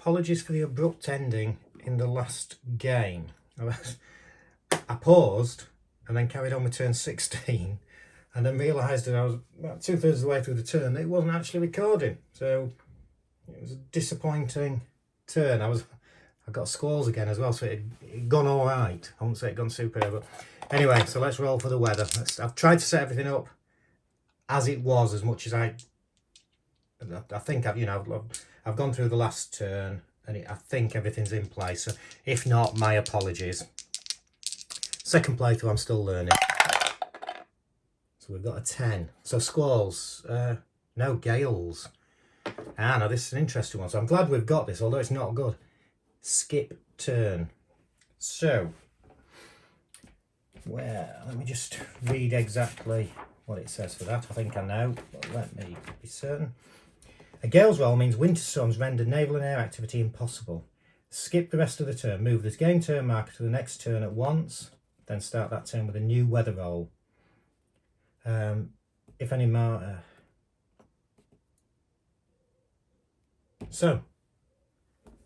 apologies for the abrupt ending in the last game. I paused and then carried on with turn 16 and then realised that I was about 2/3 of the way through the turn that it wasn't actually recording. So it was a disappointing turn. I got squalls again as well, so it'd gone all right. I won't say it'd gone superb, but anyway, so let's roll for the weather. I've tried to set everything up as it was, as much as I think I've gone through the last turn, and I think everything's in place. So if not, my apologies. Second playthrough, I'm still learning. So we've got a 10. So squalls, no gales. Now this is an interesting one. So I'm glad we've got this, although it's not good. Skip turn. So, let me just read exactly what it says for that. I think I know, but let me be certain. A gale's roll means winter storms render naval and air activity impossible. Skip the rest of the turn. Move the game turn marker to the next turn at once. Then start that turn with a new weather roll. If any marker. So,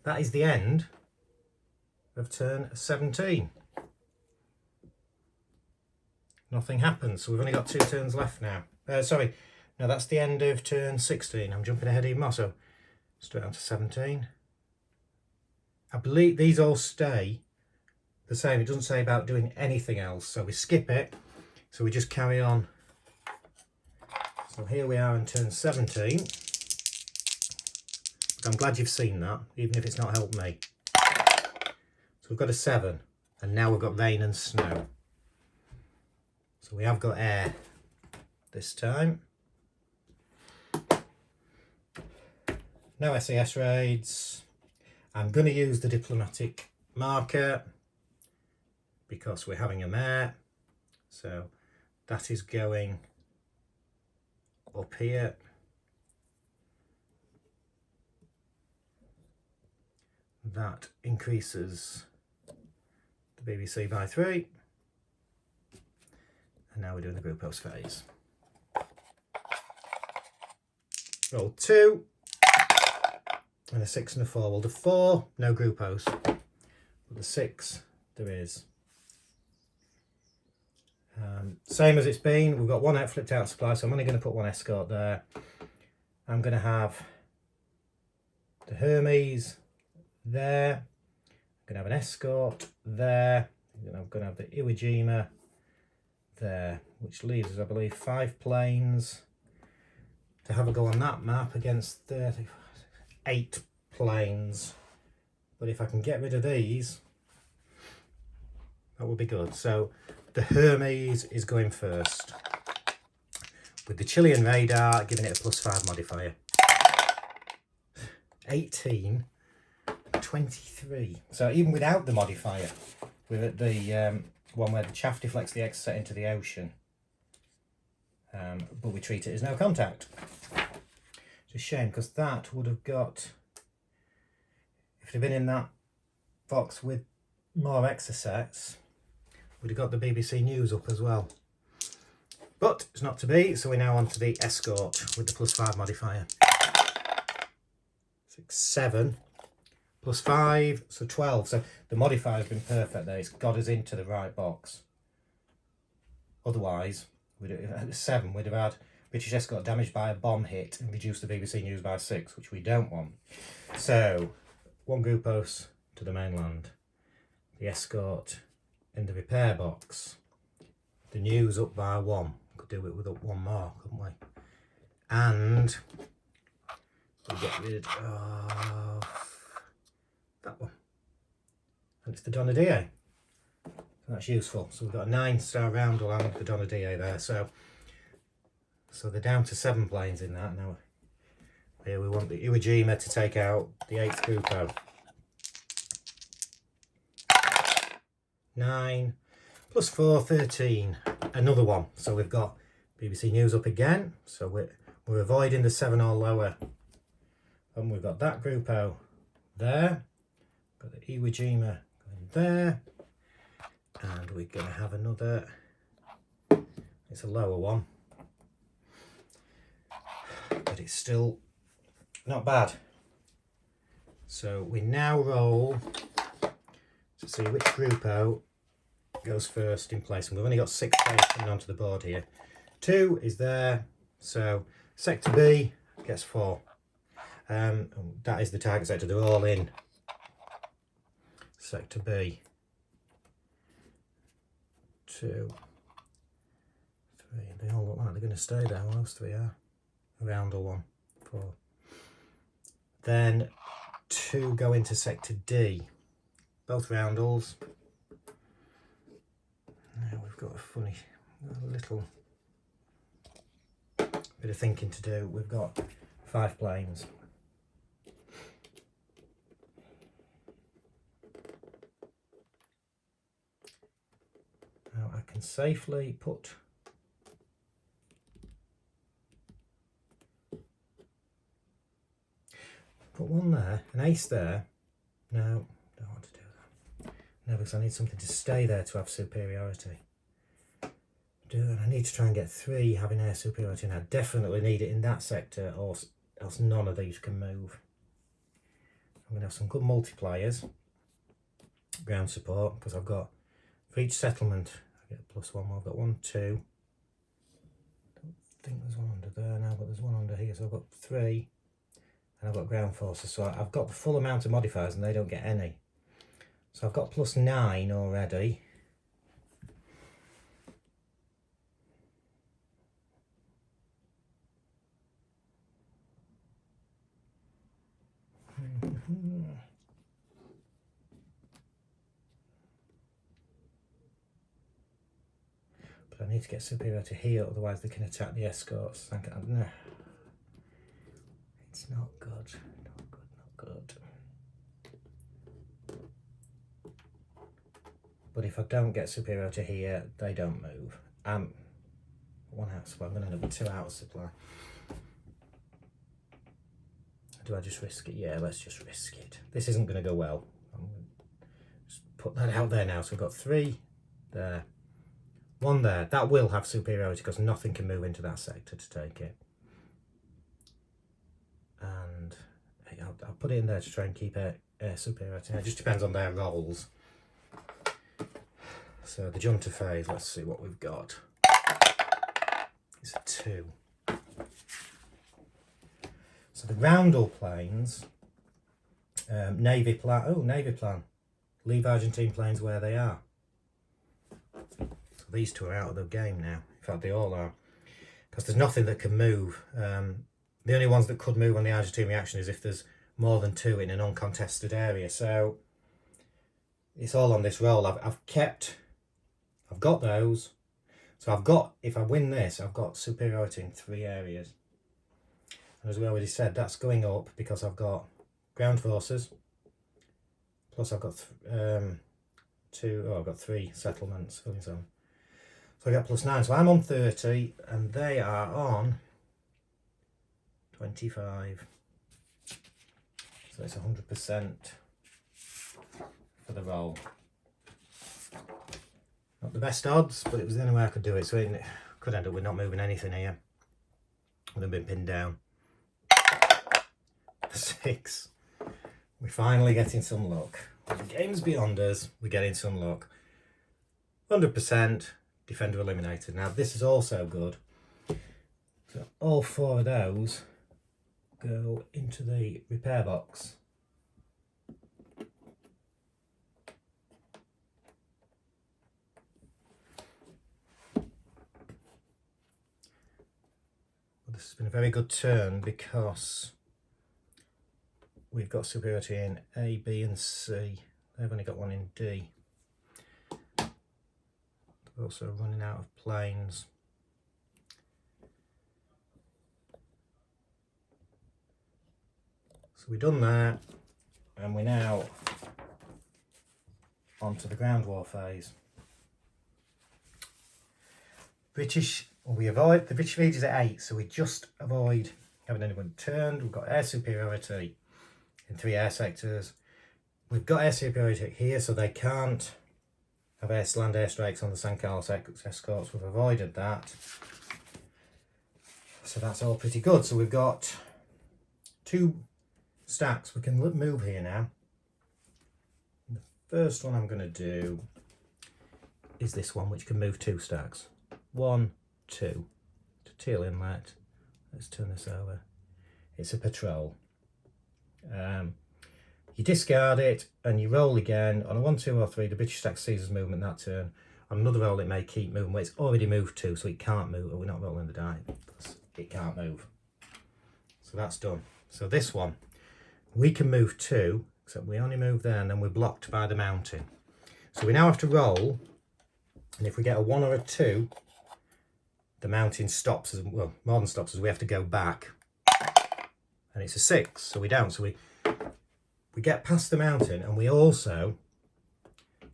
that is the end of turn 17. Nothing happens, so we've only got 2 turns left now. Sorry, no, that's the end of turn 16. I'm jumping ahead even more, so straight on to 17. I believe these all stay the same. It doesn't say about doing anything else, so we skip it. So we just carry on. So here we are in turn 17. I'm glad you've seen that, even if it's not helped me. So we've got a 7, and now we've got rain and snow. So we have got air this time. No SAS raids. I'm going to use the diplomatic marker because we're having a mare. So that is going up here. That increases the BBC by 3. And now we're doing the group post phase. Roll 2. And a 6 and a 4. Well, the 4, no group post. But the 6, there is. Same as it's been. We've got 1 out flipped out supply, so I'm only going to put 1 escort there. I'm going to have the Hermes there. I'm going to have an escort there. I'm going to have the Iwo Jima there, which leaves us, I believe, 5 planes to have a go on that map against 8 planes. But if I can get rid of these, that would be good. So the Hermes is going first, with the Chilean radar giving it a +5 modifier. 18, 23. So even without the modifier, with the one where the chaff deflects the exit into the ocean, but we treat it as no contact. It's a shame, because that would have got, if it had been in that box with more exocets, we'd have got the BBC News up as well. But it's not to be, so we're now on to the escort with the +5 modifier. 6, 7, +5, so 12. So the modifier has been perfect there. It's got us into the right box. Otherwise, at 7, we'd have had British escort damaged by a bomb hit and reduced the BBC News by 6, which we don't want. So 1 group post to the mainland. The escort in the repair box. The news up by 1. Could do it with up 1 more, couldn't we? And we get rid of that one. And it's the Donadie. That's useful. So we've got a 9-star roundel and the Donadie there. So they're down to 7 planes in that now. Here we want the Iwo Jima to take out the 8th Grupo. 9 +4, 13. Another one. So we've got BBC News up again. So we're avoiding the 7 or lower. And we've got that Grupo there. Got the Iwo Jima going there. And we're going to have another. It's a lower one. But it's still not bad. So we now roll to see which group out goes first in place, and we've only got 6 players coming onto the board here. 2 is there, so sector B gets 4. That is the target sector. They're all in sector B. 2, 3. They all look like they're going to stay there. Well, those 3 are. A roundel 1, 4. Then 2 go into sector D. Both roundels. Now we've got a little bit of thinking to do. We've got 5 planes. Now I can safely put one there, an ace there. No, don't want to do that. No, because I need something to stay there to have superiority. And I need to try and get 3 having air superiority, and I definitely need it in that sector, or else none of these can move. I'm going to have some good multipliers, ground support, because I've got, for each settlement, I get +1 more. I've got 1, 2. Don't think there's one under there now, but there's one under here, so I've got 3. And I've got ground forces, so I've got the full amount of modifiers and they don't get any. So I've got +9 already. But I need to get superiority here, otherwise they can attack the escorts. No. It's not good, not good, not good. But if I don't get superiority here, they don't move. 1 out supply, I'm going to end up with 2 out supply. Do I just risk it? Yeah, let's just risk it. This isn't going to go well. I'm going to just put that out there now. So we've got 3 there, 1 there. That will have superiority because nothing can move into that sector to take it. And I'll put it in there to try and keep air superiority. It just depends on their rolls. So the junta phase, let's see what we've got. It's a 2. So the roundel planes, navy plan. Leave Argentine planes where they are. So these 2 are out of the game now. In fact, they all are, because there's nothing that can move. The only ones that could move on the Argentine reaction is if there's more than 2 in an uncontested area. So it's all on this roll. I've got those. So I've got, if I win this, I've got superiority in 3 areas. And as we already said, that's going up because I've got ground forces. Plus I've got 3 settlements. So I got +9. So I'm on 30 and they are on 25. So it's 100% for the roll. Not the best odds, but it was the only way I could do it. So it could end up with not moving anything here. Would have been pinned down. 6. We're finally getting some luck. The game's beyond us. We're getting some luck. 100% defender eliminated. Now this is also good. So all 4 of those go into the repair box. Well, this has been a very good turn because we've got superiority in A, B and C. They've only got 1 in D. They're also running out of planes. So we've done that, and we're now on to the ground war phase. We avoid, the British lead is at 8, so we just avoid having anyone turned. We've got air superiority in 3 air sectors. We've got air superiority here, so they can't have land airstrikes on the San Carlos escorts. We've avoided that. So that's all pretty good. So we've got 2 stacks. We can move here now. The first one I'm going to do is this one, which can move 2 stacks. 1, 2. To teal inlet. Let's turn this over. It's a patrol. You discard it and you roll again. On a 1, 2 or 3, the British stack seizes movement that turn. On another roll it may keep moving, but it's already moved 2, so it can't move. We're not rolling the die because it can't move. So that's done. So this one, we can move 2, except we only move there and then we're blocked by the mountain. So we now have to roll, and if we get a 1 or a 2, the mountain stops, well, more than stops, as we have to go back. And it's a 6, so we don't. So we get past the mountain, and we also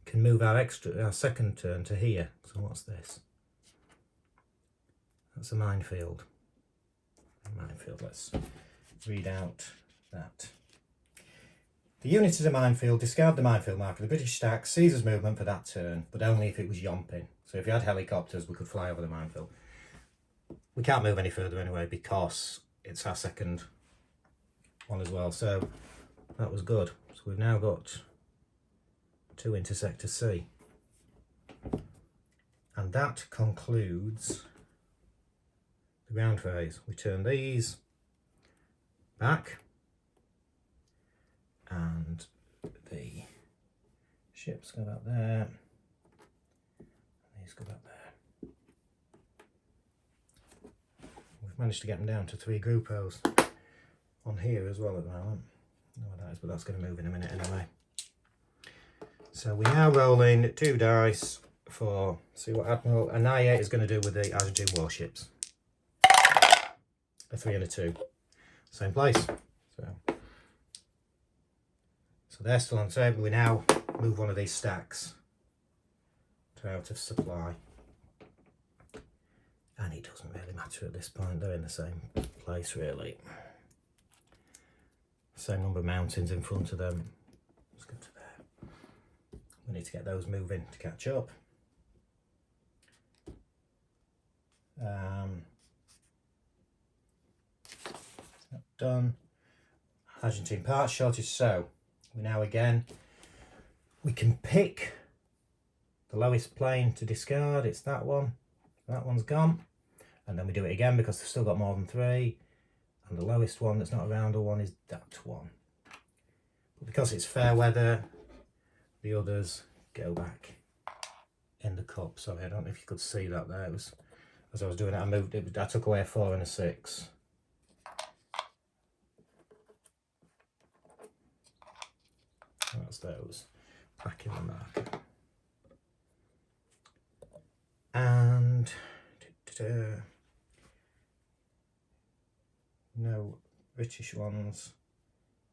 can move our second turn to here. So what's this? That's a minefield. Let's read out that. The unit is a minefield. Discard the minefield marker. The British stack seizes movement for that turn, but only if it was yomping. So if you had helicopters, we could fly over the minefield. We can't move any further anyway because it's our second one as well. So that was good. So we've now got 2 into sector C. And that concludes the ground phase. We turn these back and the ships go back there. These go back there. We've managed to get them down to 3 groupos on here as well at the moment. I don't know what that is, but that's going to move in a minute anyway. So we now roll in 2 dice for, see what Admiral Anaya is going to do with the Argentine warships. A 3 and a 2. Same place. So they're still on the table. We now move one of these stacks to out of supply. And it doesn't really matter at this point. They're in the same place really. Same number of mountains in front of them. Let's go to there. We need to get those moving to catch up. Done. Argentine parts shortage. So we now again, we can pick the lowest plane to discard. It's that one. That one's gone. And then we do it again because they've still got more than 3. And the lowest one that's not a rounder one is that one. But because it's fair weather, the others go back in the cup. Sorry, I don't know if you could see that there. It was, as I was doing it, I moved it. I took away a 4 and a 6. That's those. Back in the marker. And no British ones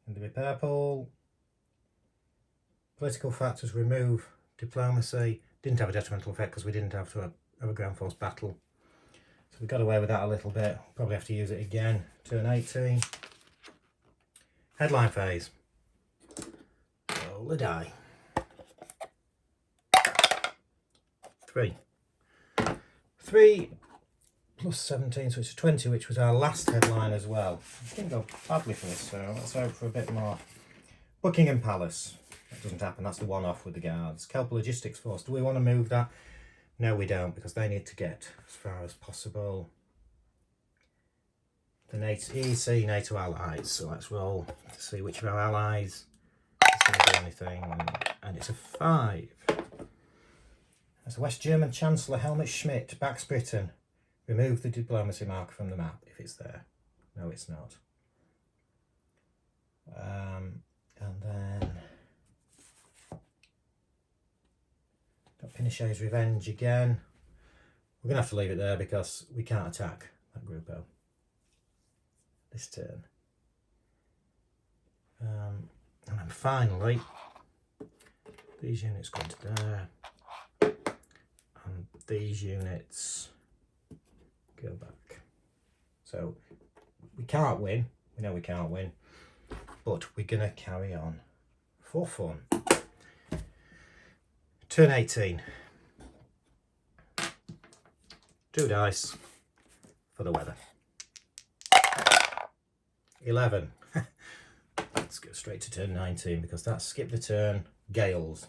in the repair pool. Political factors remove diplomacy. Didn't have a detrimental effect because we didn't have to have a ground force battle. So we got away with that a little bit. Probably have to use it again. Turn 18. Headline phase. Roll the die. 3. 3 plus 17, so it's 20, which was our last headline as well. It didn't go badly for us, so let's hope for a bit more. Buckingham Palace. That doesn't happen, that's the one off with the guards. Kelp Logistics Force, do we want to move that? No, we don't, because they need to get as far as possible. The NATO, EC, NATO allies, so let's roll to see which of our allies is going to do anything, and it's a 5. That's West German Chancellor Helmut Schmidt backs Britain. Remove the diplomacy marker from the map if it's there. No, it's not. And then got Pinochet's Revenge again. We're going to have to leave it there because we can't attack that Grupo this turn. And then finally, these units go into there. And these units go back. So we can't win. We know we can't win. But we're going to carry on for fun. Turn 18. 2 dice for the weather. 11. let's go straight to turn 19 because that's skip the turn, Gales.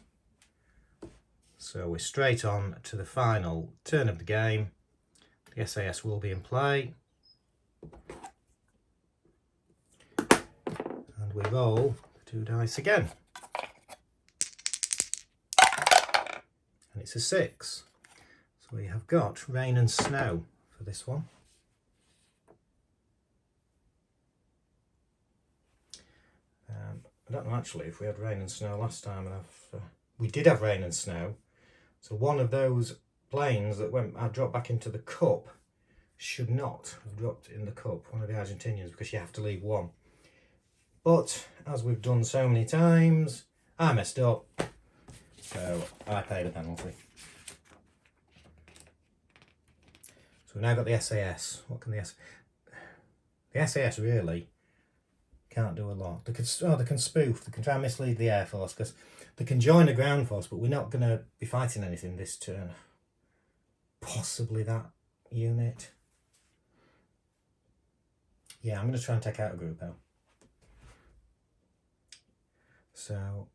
So we're straight on to the final turn of the game. The SAS will be in play. And we roll the 2 dice again. And it's a 6. So we have got rain and snow for this one. I don't know actually if we had rain and snow last time, and we did have rain and snow. So one of those planes that I dropped back into the cup should not have dropped in the cup, one of the Argentinians, because you have to leave one. But as we've done so many times, I messed up, so I pay the penalty. So we've now got the SAS. What can the SAS really can't do a lot. They can spoof, they can try and mislead the Air Force, because they can join the ground force, but we're not going to be fighting anything this turn. Possibly that unit. Yeah, I'm going to try and take out a group L. So,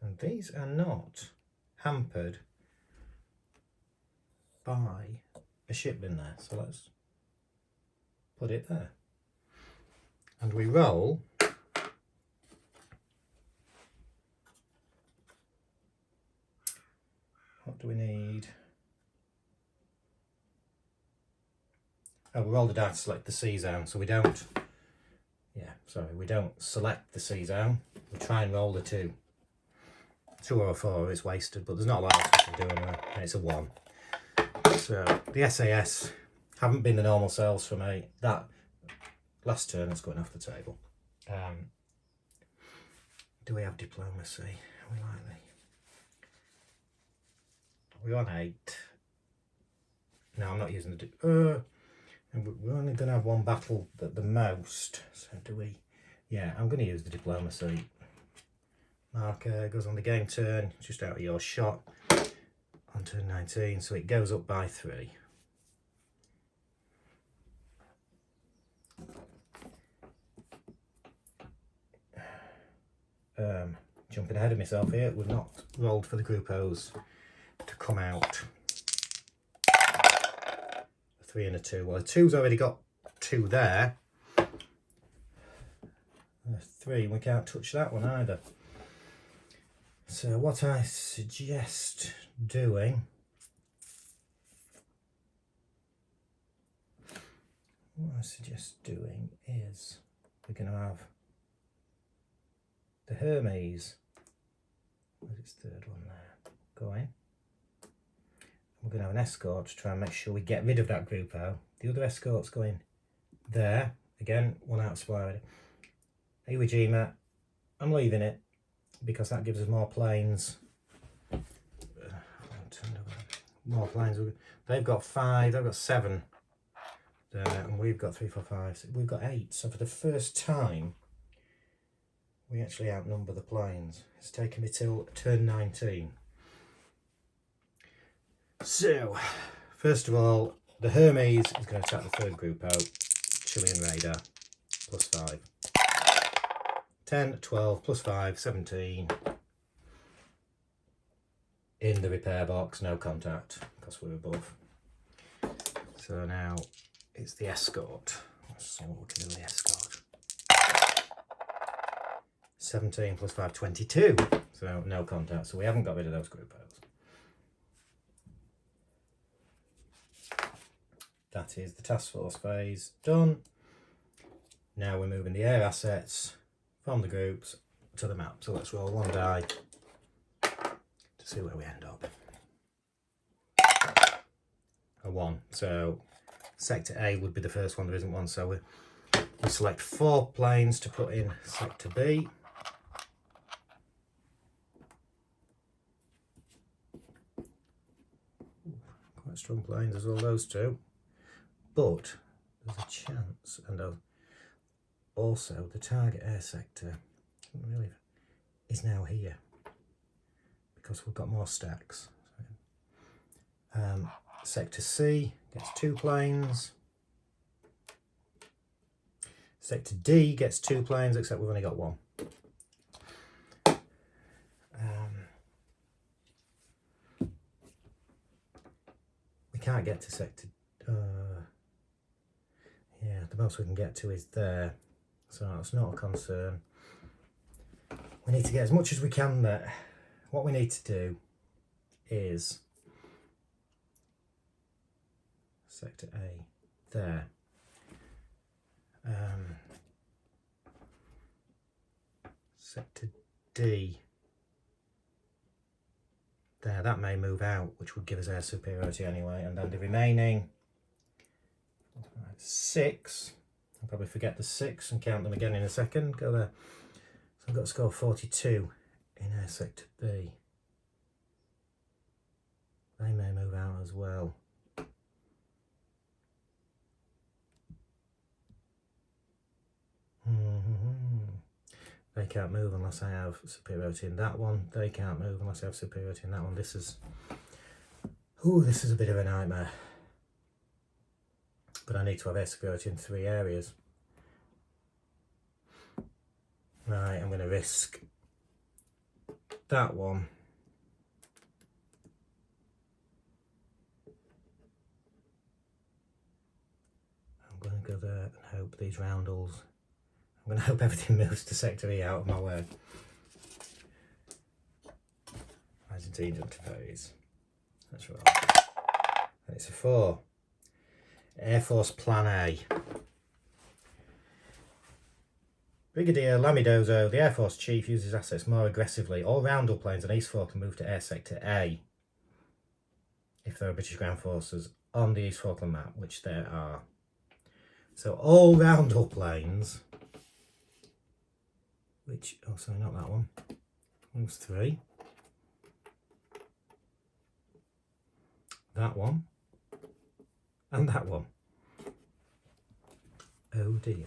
and these are not hampered by a ship in there, so let's put it there. And we roll what do we need? Oh, we roll the dice to select the C zone, so we don't select the C zone, we try and roll the 2. 2 or a 4 is wasted, but there's not a lot else we can do anyway, and it's a 1. So the SAS haven't been the normal cells for me. That last turn is going off the table. Do we have diplomacy? Are we likely? We're on 8. No, I'm not using the... and we're only going to have one battle at the most. So do we... Yeah, I'm going to use the diplomacy. Marker goes on the game turn, just out of your shot. On turn 19, so it goes up by 3. Jumping ahead of myself here, we've not rolled for the group O's to come out. A 3 and a 2. Well, a 2's already got 2 there. And a 3, we can't touch that one either. So what I suggest doing is we're going to have the Hermes, where's its 3rd one there, going. We're going to have an escort to try and make sure we get rid of that group O. The other escort's going there, again, 1 out of supply already. Iwo Jima, I'm leaving it because that gives us more planes. More planes. They've got 5, they've got 7 there, and we've got 3, 4, 5, 6. We've got 8. So for the first time, we actually outnumber the planes. It's taken me till turn 19. So, first of all, the Hermes is going to attack the 3rd group out. Chilean radar, plus 5. 10, 12, plus 5, 17. In the repair box, no contact, because we're above. So now it's the escort. Let's see what we can do with the escort. 17 plus 5, 22. So no contact. So we haven't got rid of those group O's. That is the task force phase done. Now we're moving the air assets from the groups to the map. So let's roll 1 die to see where we end up. A 1. So sector A would be the first one. There isn't one. So we select 4 planes to put in sector B. Quite strong planes as well, those 2. But there's a chance, and also the target air sector really is now here because we've got more stacks. Sector C gets 2 planes. Sector D gets 2 planes, except we've only got 1. We can't get to sector... yeah, the most we can get to is there. So that's not a concern. We need to get as much as we can there. What we need to do is sector A there. Sector D there, that may move out, which would give us air superiority anyway, and then the remaining 6, I'll probably forget the 6 and count them again in a second, go there. So I've got to score 42 in air sector B. They may move out as well. They can't move unless I have superiority in that one. They can't move unless I have superiority in that one. This is a bit of a nightmare. But I need to have air superiority in 3 areas. Right, I'm going to risk that one. I'm going to go there and hope these roundels... I'm going to hope everything moves to sector E out of my way. Argentine interface. That's right. And it's a 4. Air Force Plan A. Brigadier Lamidozo, the Air Force Chief, uses assets more aggressively. All roundel planes on East Falkland move to Air Sector A if there are British ground forces on the East Falkland map, which there are. So all roundel planes, which, oh sorry, not that one. Moves 3. That one. And that one. Oh dear.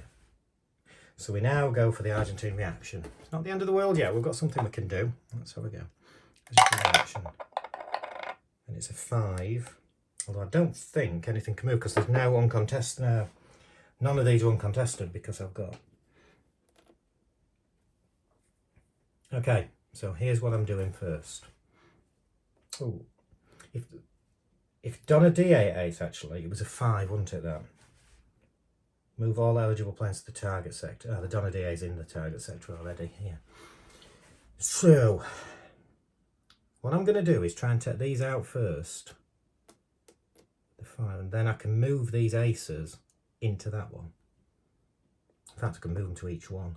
So we now go for the Argentine reaction. It's not the end of the world yet. We've got something we can do. Let's have a go. Argentine reaction. And it's a 5. Although I don't think anything can move because there's no uncontested. No, none of these are uncontested because I've got. Okay, so here's what I'm doing first. Oh, if done a D8 actually, it was a 5, wasn't it? That. Move all eligible planes to the target sector. Oh, the Donna DA is in the target sector already here. So, what I'm going to do is try and take these out first. The 5, and then I can move these aces into that one. In fact, I can move them to each one.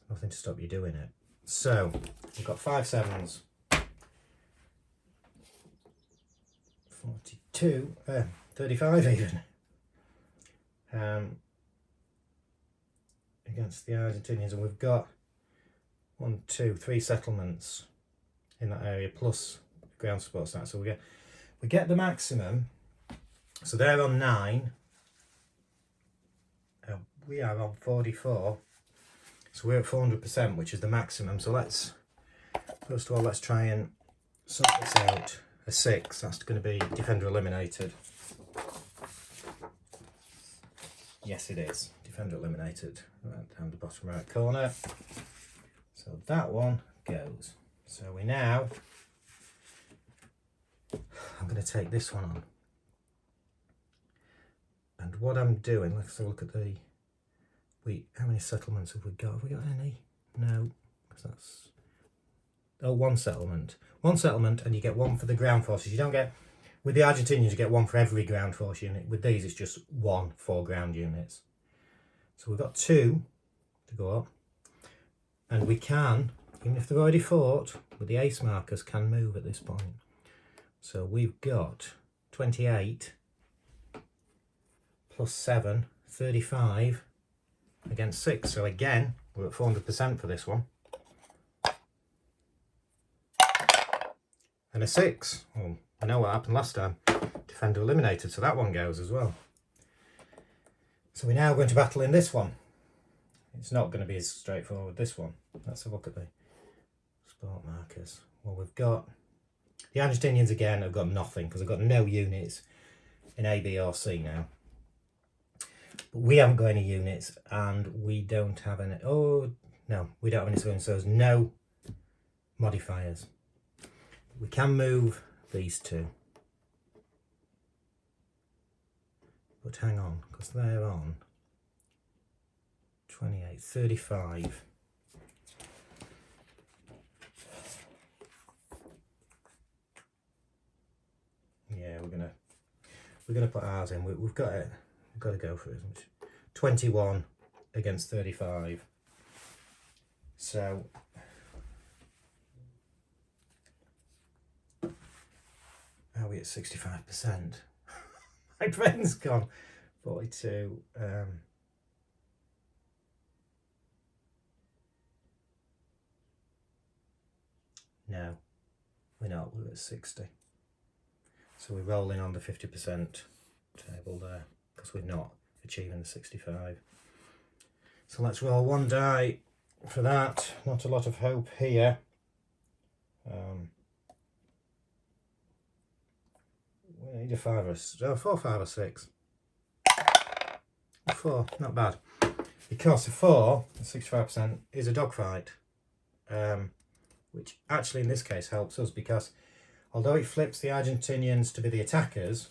Nothing to stop you doing it. So, we've got 5 7s. 42, 35 even. Against the Argentinians, and we've got 1, 2, 3 settlements in that area plus ground support stats. So we get the maximum. So they're on 9. We are on 44. So we're at 400%, which is the maximum. So let's first of all let's try and sort this out. A 6. That's going to be defender eliminated. Yes, it is. Defender eliminated. Right down the bottom right corner. So that one goes. So we now... I'm going to take this one on. And what I'm doing... Let's have a look at the... How many settlements have we got? Have we got any? No. Because that's... Oh, 1 settlement. 1 settlement and you get 1 for the ground forces. You don't get... With the Argentinians, you get 1 for every ground force unit. With these, it's just 1 for ground units. So we've got 2 to go up. And we can, even if they've already fought, with the ace markers, can move at this point. So we've got 28 plus 7, 35 against 6. So again, we're at 400% for this one. And a 6. Well, I know what happened last time. Defender eliminated, so that one goes as well. So we're now going to battle in this one. It's not going to be as straightforward, this one. Let's have a look at the sport markers. Well, we've got... The Argentinians again have got nothing, because they've got no units in A, B or C now. But we haven't got any units, and we don't have any. Oh no, we don't have any civilians, so there's no modifiers. We can move these two, but hang on, because they're on 28, 35. Yeah, we're gonna put ours in. We've got it. We've got to go for it. 21 against 35. So are we at 65%? My brain's gone. 42. No, we're not. We're at 60. So we're rolling on the 50% table there because we're not achieving the 65. So let's roll one die for that. Not a lot of hope here. We need a 5 or 4, 5 or 6. 4, not bad. Because a 4, 65%, is a dogfight. Which actually in this case helps us because although it flips the Argentinians to be the attackers,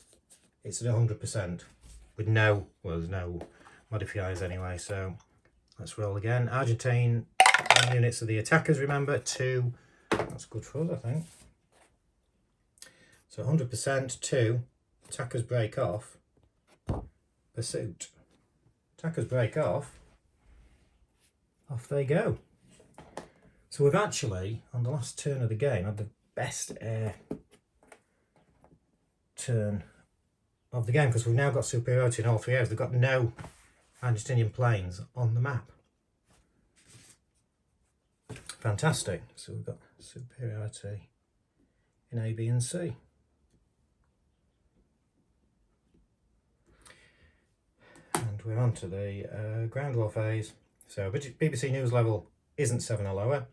it's at 100% with no, well, there's no modifiers anyway. So let's roll again. Argentine units are the attackers, remember, 2. That's good for us, I think. So 100%, 2. Attackers break off. Pursuit. Attackers break off. Off they go. So we've actually, on the last turn of the game, had the best air turn of the game because we've now got superiority in all 3 areas. They've got no Argentinian planes on the map. Fantastic. So we've got superiority in A, B and C. And we're on to the ground war phase. So BBC News level isn't 7 or lower.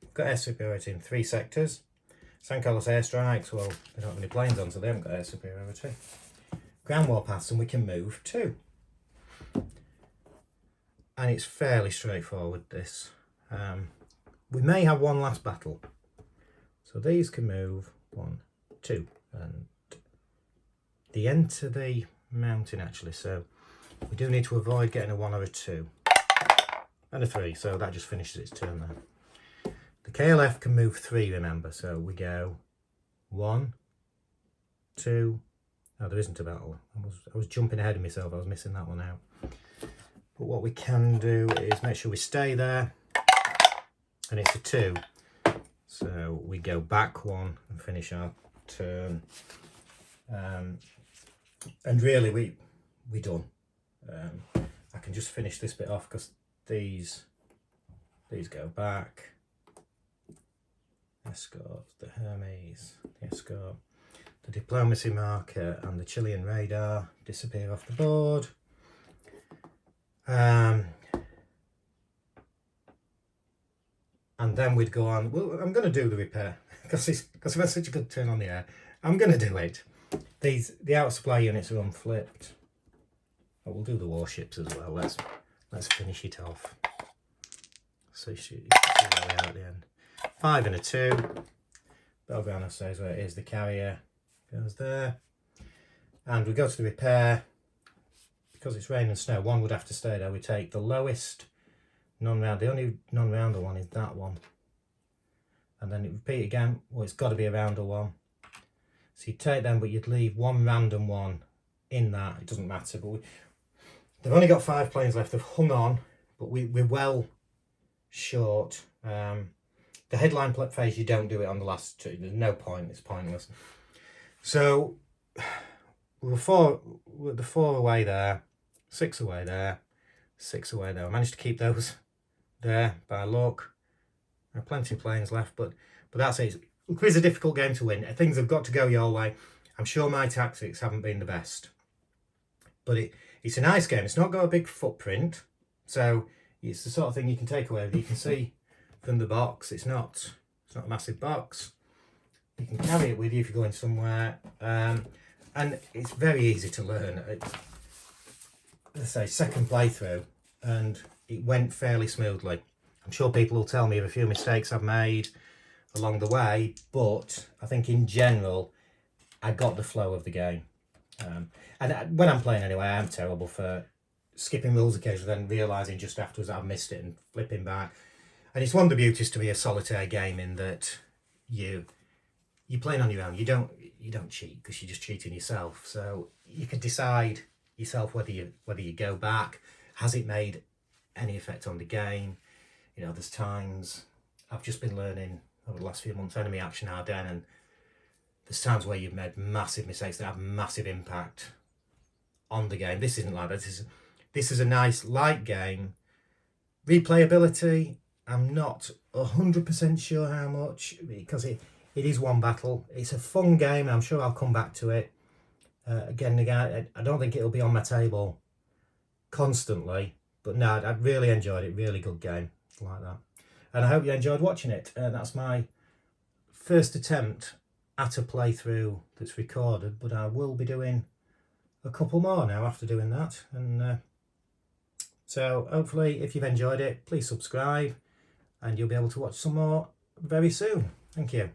We've got air superiority in 3 sectors. San Carlos airstrikes, well, they don't have any planes on, so they haven't got air superiority. Ground warpaths, and we can move 2. And it's fairly straightforward, this. We may have one last battle. So these can move 1, 2, and the end to the mountain, actually. So we do need to avoid getting a 1 or a 2. And a 3, so that just finishes its turn there. The KLF can move 3, remember, so we go 1, 2. Oh, there isn't a battle. I was jumping ahead of myself, I was missing that one out. But what we can do is make sure we stay there, and it's a 2. So we go back 1 and finish our turn. And really, we done. I can just finish this bit off because these go back. Escort, the Hermes, the escort, the diplomacy marker and the Chilean radar disappear off the board. And then we'd go on. Well, I'm going to do the repair because we've had such a good turn on the air. I'm going to do it. The out supply units are unflipped. But we'll do the warships as well. Let's finish it off. So you see where we are at the end. 5 and a 2. Belgrano stays where it is. The carrier goes there. And we go to the repair. Because it's rain and snow, 1 would have to stay there. We take the lowest non-round. The only non-rounder one is that one. And then it repeat again. Well, it's got to be a rounder 1. So you take them, but you'd leave 1 random 1 in that. It doesn't matter. But they've only got 5 planes left. They've hung on, but we're well short. The headline phase, you don't do it on the last 2. There's no point. It's pointless. So we were the 4 away there, 6 away there, 6 away there. I managed to keep those there by luck. There are plenty of planes left, but that's it. It is a difficult game to win. Things have got to go your way. I'm sure my tactics haven't been the best, but it's a nice game. It's not got a big footprint, so it's the sort of thing you can take away. You can see from the box, it's not a massive box. You can carry it with you if you're going somewhere, and it's very easy to learn. as I say, second playthrough, and it went fairly smoothly. I'm sure people will tell me of a few mistakes I've made along the way, but I think in general I got the flow of the game. And when I'm playing anyway, I am terrible for skipping rules occasionally, then realising just afterwards that I've missed it and flipping back. And it's one of the beauties to be a solitaire game in that you're playing on your own. You don't cheat because you're just cheating yourself. So you can decide yourself whether you go back. Has it made any effect on the game? You know, there's times I've just been learning over the last few months enemy action Ardennes, and there's times where you've made massive mistakes that have massive impact on the game. This isn't like that. This is a nice light game. Replayability, I'm not 100% sure how much, because it is one battle. It's a fun game, and I'm sure I'll come back to it again and again. I don't think it'll be on my table constantly, but no, I really enjoyed it. Really good game like that, and I hope you enjoyed watching it. That's my first attempt at a playthrough that's recorded, but I will be doing a couple more now after doing that. And so hopefully, if you've enjoyed it, please subscribe, and you'll be able to watch some more very soon. Thank you.